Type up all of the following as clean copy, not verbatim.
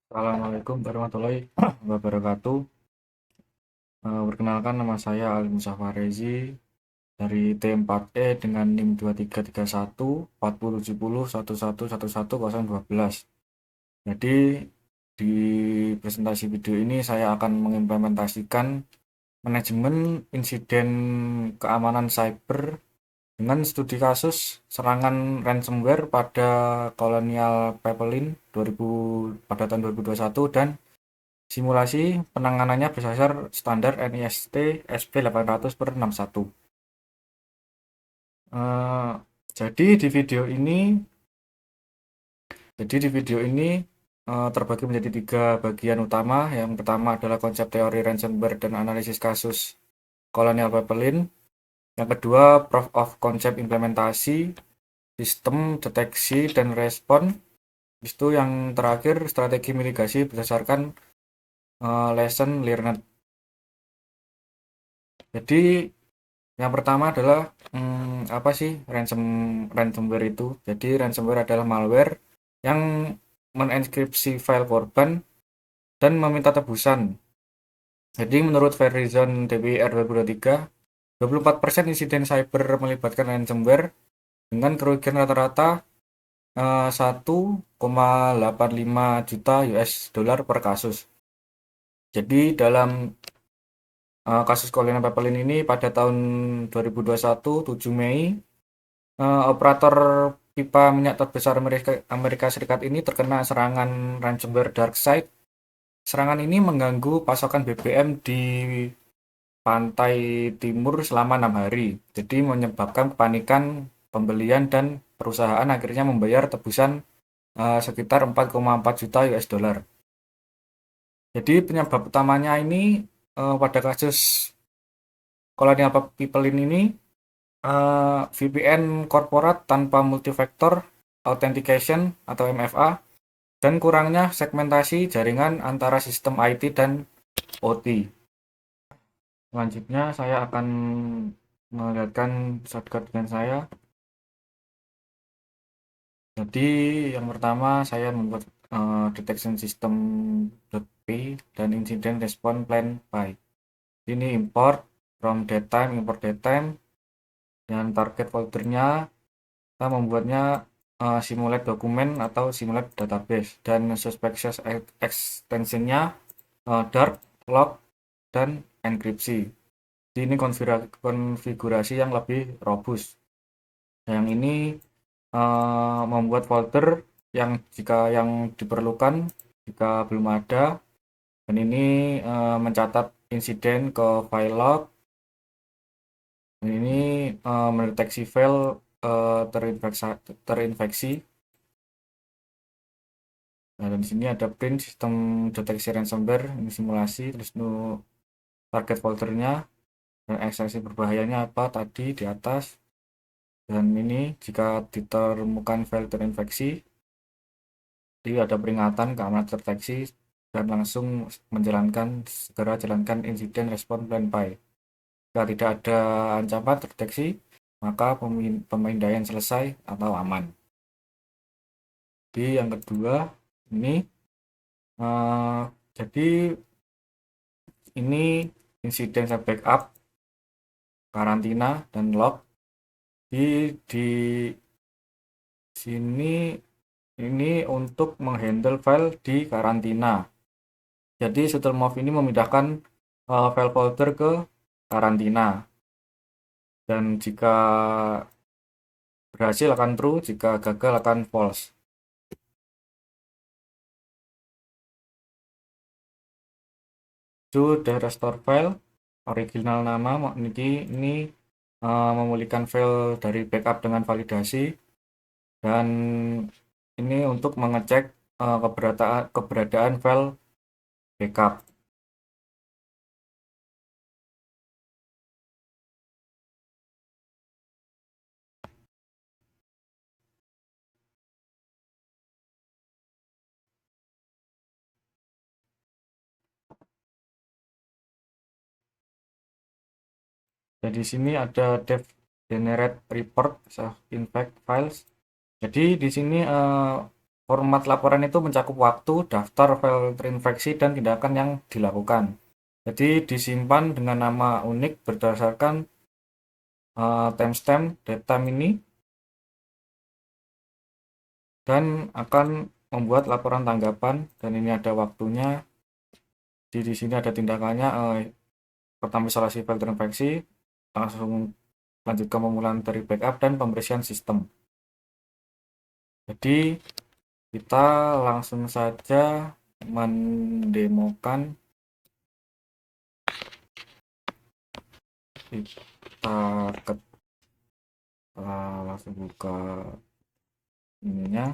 Assalamualaikum warahmatullahi wabarakatuh. Perkenalkan nama saya Ali Muzaffar Rezi dari T4E dengan NIM 2331 4070 1111 Jadi di presentasi video ini saya akan mengimplementasikan manajemen insiden keamanan cyber dengan studi kasus serangan ransomware pada Colonial Pipeline 2000 pada tahun 2021 dan simulasi penanganannya berdasar standar NIST SP800/61. Eh, jadi di video ini, terbagi menjadi tiga bagian utama. Yang pertama adalah konsep teori ransomware dan analisis kasus Colonial Pipeline. Yang kedua, proof of concept implementasi, sistem deteksi dan respon. Itu yang terakhir, strategi mitigasi berdasarkan lesson learned. Jadi yang pertama adalah apa sih ransomware itu? Jadi ransomware adalah malware yang menenskripsi file korban dan meminta tebusan. Jadi menurut Verizon DWR 2023, 24% insiden cyber melibatkan ransomware dengan kerugian rata-rata 1,85 juta US dollar per kasus. Jadi dalam kasus Colonial Pipeline ini pada tahun 2021, 7 Mei, operator pipa minyak terbesar Amerika Serikat ini terkena serangan ransomware DarkSide. Serangan ini mengganggu pasokan BBM di pantai timur selama 6 hari. Jadi menyebabkan kepanikan pembelian dan perusahaan akhirnya membayar tebusan sekitar 4,4 juta US dollar. Jadi penyebab utamanya ini pada kasus Colonial Pipeline ini VPN korporat tanpa multifactor authentication atau MFA dan kurangnya segmentasi jaringan antara sistem IT dan OT. Selanjutnya saya akan melihatkan shortcut dengan saya. Jadi yang pertama saya membuat detection system .p dan incident response plan by. Ini import from datetime, import datetime, dan target foldernya kita membuatnya simulate dokumen atau simulate database, dan suspicious extensionnya dark, log, dan enkripsi. Jadi ini konfigurasi yang lebih robust. Yang ini membuat folder yang jika yang diperlukan, jika belum ada, dan ini mencatat insiden ke file log, dan ini mendeteksi file terinfeksi. Nah, dan di sini ada print sistem deteksi ransomware, ini simulasi, terus target foldernya, dan ekstensi berbahayanya apa tadi di atas. Dan ini jika ditemukan file terinfeksi, jadi ada peringatan keamanan terdeteksi dan langsung segera jalankan insiden respon plan by. Jika tidak ada ancaman terdeteksi, maka pemindaian selesai atau aman. Jadi yang kedua ini jadi ini insiden backup, karantina, dan log. Di sini ini untuk menghandle file di karantina. Jadi shuttle move ini memindahkan file folder ke karantina. Dan jika berhasil akan true, jika gagal akan false. To the restore file, original nama ini memulihkan file dari backup dengan validasi, dan ini untuk mengecek keberadaan file backup. Jadi di sini ada dev generate report self infect files. Jadi di sini Format laporan itu mencakup waktu, daftar, file terinfeksi, dan tindakan yang dilakukan. Jadi disimpan dengan nama unik berdasarkan timestamp datetime ini, dan akan membuat laporan tanggapan, dan ini ada waktunya. Di sini ada tindakannya. Pertama, instalasi file terinfeksi, langsung lanjutkan pemulihan dari backup dan pembersihan sistem. Jadi kita langsung saja mendemokan. Kita langsung buka ininya.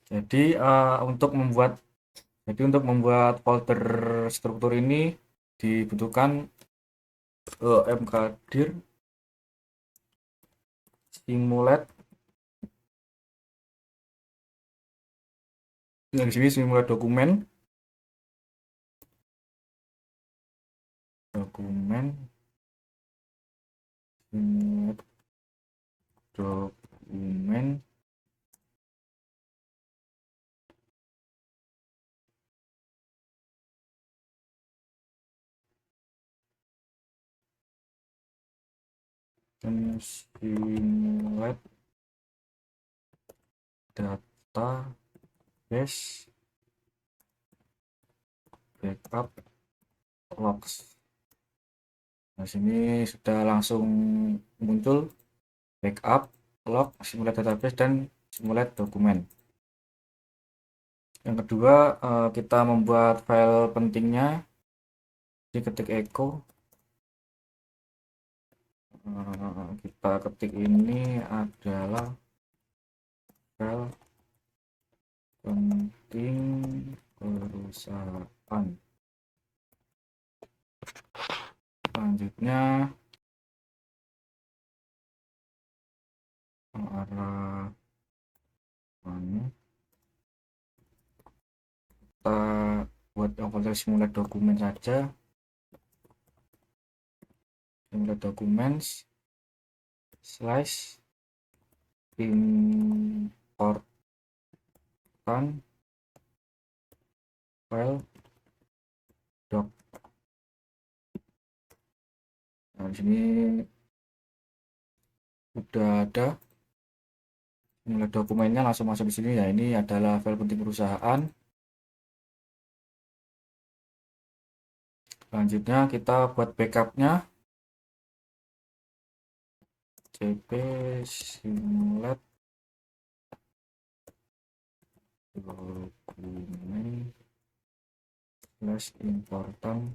Jadi untuk membuat folder struktur ini dibutuhkan mkdir simulate. Di sini simulate dokumen simulate dokumen. Dan simulate database backup logs. Nah, sini sudah langsung muncul backup log, simulate database, dan simulate dokumen. Yang kedua, kita membuat file pentingnya. Jadi ketik echo, kita ketik ini adalah file penting perusahaan. Selanjutnya arah mana, kita buat yang folder simulate dokumen saja. Simulate documents slash importan file doc. Nah, di sini udah ada simulate dokumennya, langsung masuk di sini ya. Ini adalah file penting perusahaan. Selanjutnya kita buat backupnya. cp simulate dokumen slash important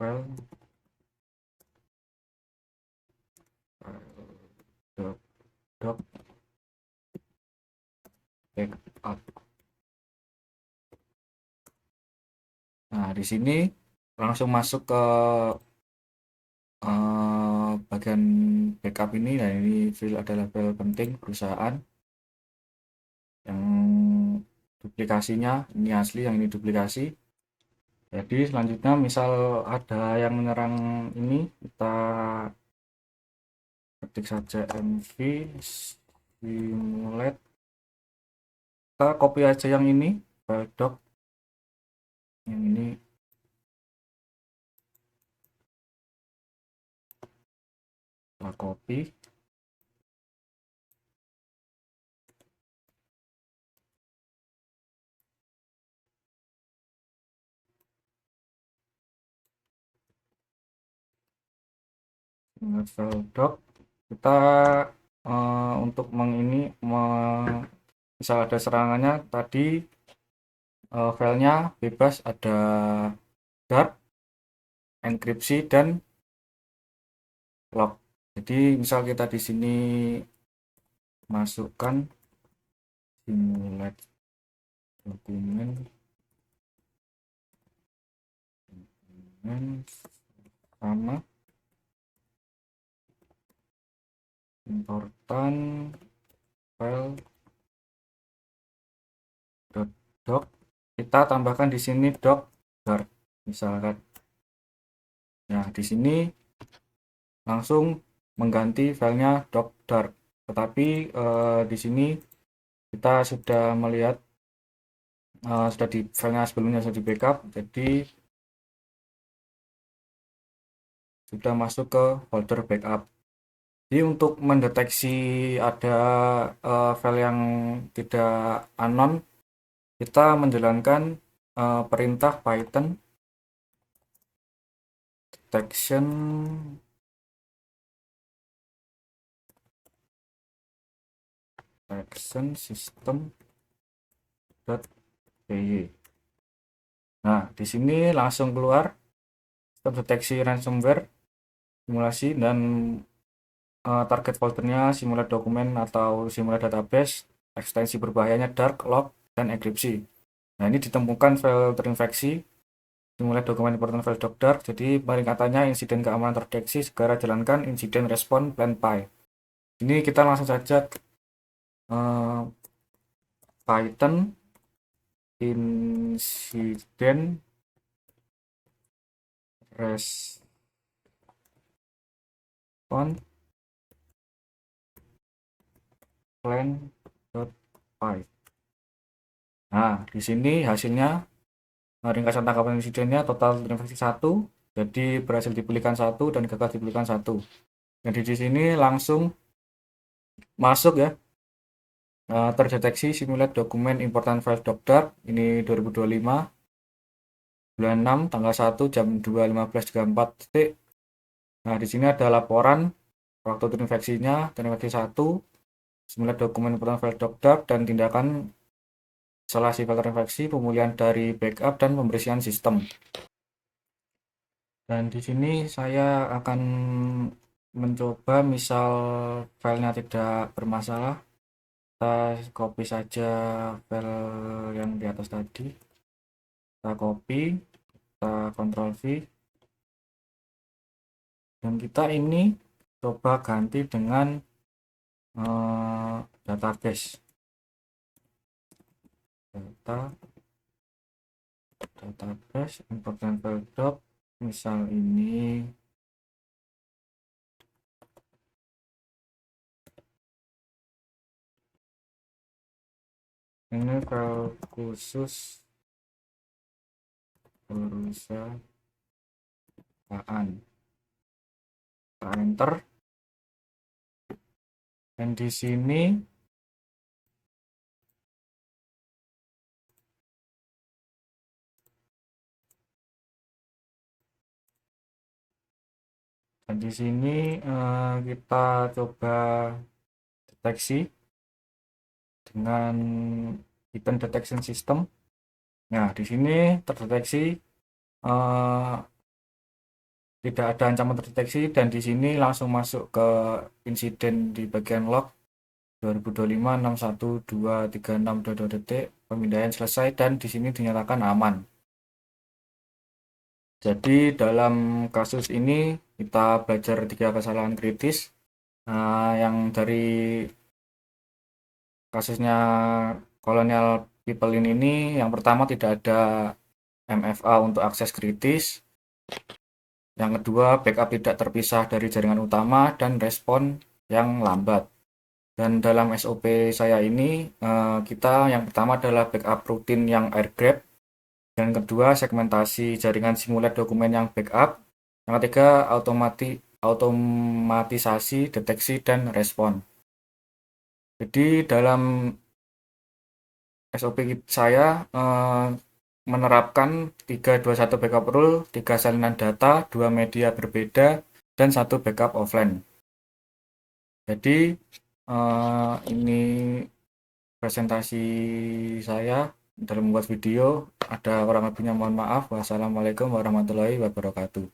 file doc backup. Nah, di sini langsung masuk ke bagian backup ini. Nah, ini file adalah file penting perusahaan. Yang duplikasinya ini asli, yang ini duplikasi. Jadi selanjutnya misal ada yang menyerang ini, kita ketik saja mv simulate. Kita copy aja yang ini, file doc yang ini. Kita copy. File doc. Kita untuk misal ada serangannya tadi, filenya bebas, ada dark, enkripsi, dan log. Jadi misal kita di sini masukkan simulate dokumen sama important file doc, kita tambahkan di sini doc dark misalkan. Nah, di sini langsung mengganti filenya .dark. Tetapi di sini kita sudah melihat sudah di filenya sebelumnya sudah di backup, jadi sudah masuk ke folder backup. Jadi untuk mendeteksi ada file yang tidak anon, kita menjalankan perintah Python detection system.py. Nah, di sini langsung keluar sistem deteksi ransomware simulasi, dan target foldernya simulat dokumen atau simulat database, ekstensi berbahayanya dark, log, dan enkripsi. Nah, ini ditemukan file terinfeksi simulat dokumen important file .dark. Jadi peringkatannya insiden keamanan terdeteksi, segera jalankan insiden respon plan py. Ini kita langsung saja Python insiden respon plan.py. Nah, di sini hasilnya ringkasan tangkapan insidennya total terinfeksi 1, jadi berhasil dipulihkan 1 dan gagal dipulihkan 1. Jadi di sini langsung masuk ya, terdeteksi simulat dokumen important file .dark. Ini 2025 bulan 6 tanggal 1 jam 2.15.34. Nah, di sini ada laporan waktu terinfeksinya, terinfeksi 1, simulat dokumen important file .dark, dan tindakan instalasi file terinfeksi, pemulihan dari backup, dan pembersihan sistem. Dan di sini saya akan mencoba, misal filenya tidak bermasalah, kita copy saja file yang di atas tadi, kita copy, kita Ctrl V, dan kita ini coba ganti dengan database important file .doc, misal ini file khusus perusahaan. Kita enter, dan di sini kita coba deteksi dengan event detection system. Nah, di sini terdeteksi tidak ada ancaman terdeteksi, dan di sini langsung masuk ke insiden di bagian log 2025-61-236-22 detik, pemindaian selesai, dan di sini dinyatakan aman. Jadi dalam kasus ini kita belajar 3 kesalahan kritis. Yang dari kasusnya Colonial People ini, yang pertama tidak ada MFA untuk akses kritis. Yang kedua, backup tidak terpisah dari jaringan utama, dan respon yang lambat. Dan dalam SOP saya ini, kita yang pertama adalah backup rutin yang air grab, yang kedua segmentasi jaringan simulat dokumen yang backup, yang ketiga automatisasi deteksi dan respon. Jadi dalam SOP saya menerapkan 3-2-1 backup rule, 3 salinan data, 2 media berbeda, dan 1 backup offline. Jadi ini presentasi saya dalam membuat video. Ada kurang lebihnya mohon maaf. Wassalamualaikum warahmatullahi wabarakatuh.